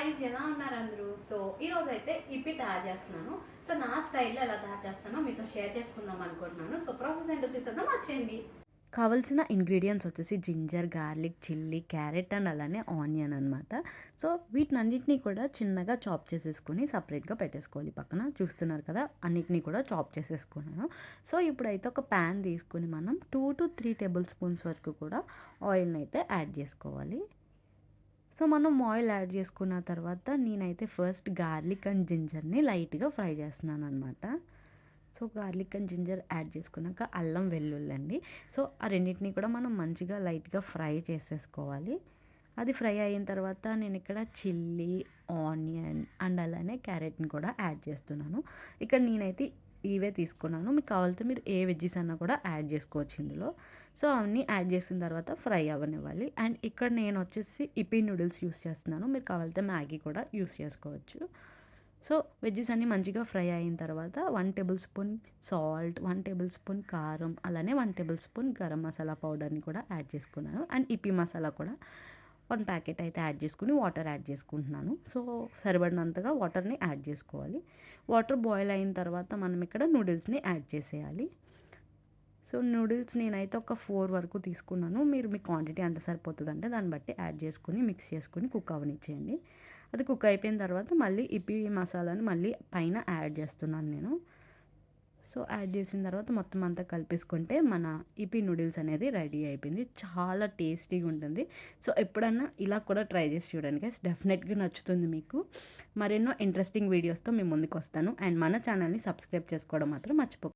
Guys ఎలా ఉన్నారు అందరూ? సో ఈరోజు అయితే ఇప్పి తయారు చేస్తున్నాను. సో నా స్టైల్లో ఎలా తయారు చేస్తానో మీతో షేర్ చేసుకుందాం అనుకుంటున్నాను. సో ప్రాసెస్ ఏంటో చూసేద్దాం, వచ్చేయండి. కావాల్సిన ఇంగ్రీడియంట్స్ వచ్చేసి ginger, garlic, chilli, carrot and అలానే ఆనియన్ అనమాట. సో వీటినన్నిటిని కూడా చిన్నగా చాప్ చేసేసుకొని సపరేట్గా పెట్టేసుకోవాలి పక్కన. చూస్తున్నారు కదా, అన్నిటినీ కూడా చాప్ చేసేసుకున్నాను. సో ఇప్పుడైతే ఒక ప్యాన్ తీసుకుని మనం 2 to 3 టేబుల్ స్పూన్స్ వరకు కూడా ఆయిల్ని అయితే యాడ్ చేసుకోవాలి. సో మనం ఆయిల్ యాడ్ చేసుకున్న తర్వాత నేనైతే ఫస్ట్ గార్లిక్ అండ్ జింజర్ని లైట్గా ఫ్రై చేస్తున్నాను అనమాట. So garlic and ginger add చేసుకున్నాక అల్లం వెల్లుల్లి అండి. సో ఆ రెండింటిని కూడా మనం మంచిగా లైట్గా ఫ్రై చేసేసుకోవాలి. అది ఫ్రై అయిన తర్వాత నేను ఇక్కడ చిల్లీ, ఆనియన్ అండ్ అలానే క్యారెట్ని కూడా యాడ్ చేస్తున్నాను. ఇక్కడ నేనైతే ఇవే తీసుకున్నాను. మీకు కావాలంటే మీరు ఏ వెజ్జీస్ అన్నా కూడా యాడ్ చేసుకోవచ్చు ఇందులో. సో అవన్నీ యాడ్ చేసిన తర్వాత ఫ్రై అవ్వనివ్వాలి. అండ్ ఇక్కడ నేను వచ్చేసి ఇప్పీ నూడిల్స్ యూస్ చేస్తున్నాను. మీరు కావాలంటే మ్యాగీ కూడా యూస్ చేసుకోవచ్చు. సో వెజ్జెస్ అన్నీ మంచిగా ఫ్రై అయిన తర్వాత 1 table spoon salt, 1 table spoon కారం, అలానే 1 టేబుల్ స్పూన్ గరం మసాలా పౌడర్ని కూడా యాడ్ చేసుకున్నాను. అండ్ ఇప్పి మసాలా కూడా 1 ప్యాకెట్ అయితే యాడ్ చేసుకుని వాటర్ యాడ్ చేసుకుంటున్నాను. సో సరిపడినంతగా వాటర్ని యాడ్ చేసుకోవాలి. వాటర్ బాయిల్ అయిన తర్వాత మనం ఇక్కడ నూడిల్స్ని యాడ్ చేసేయాలి. సో నూడిల్స్ నేనైతే ఒక 4 వరకు తీసుకున్నాను. మీరు మీ క్వాంటిటీ ఎంత సరిపోతుందంటే దాన్ని బట్టి యాడ్ చేసుకుని మిక్స్ చేసుకుని కుక్ అవ్వనిచ్చేయండి. అది కుక్ అయిపోయిన తర్వాత మళ్ళీ ఇప్పి మసాలాని మళ్ళీ పైన యాడ్ చేస్తున్నాను నేను. సో యాడ్ చేసిన తర్వాత మొత్తం అంతా కలిపేసుకుంటే మన ఇప్పి నూడిల్స్ అనేది రెడీ అయిపోయింది. చాలా టేస్టీగా ఉంటుంది. సో ఎప్పుడన్నా ఇలా కూడా ట్రై చేసి చూడండి గైస్, డెఫినెట్గా నచ్చుతుంది మీకు. మరెన్నో ఇంట్రెస్టింగ్ వీడియోస్తో మేము ముందుకు వస్తాను. అండ్ మన ఛానల్ని సబ్స్క్రైబ్ చేసుకోవడం మాత్రం మర్చిపోకండి.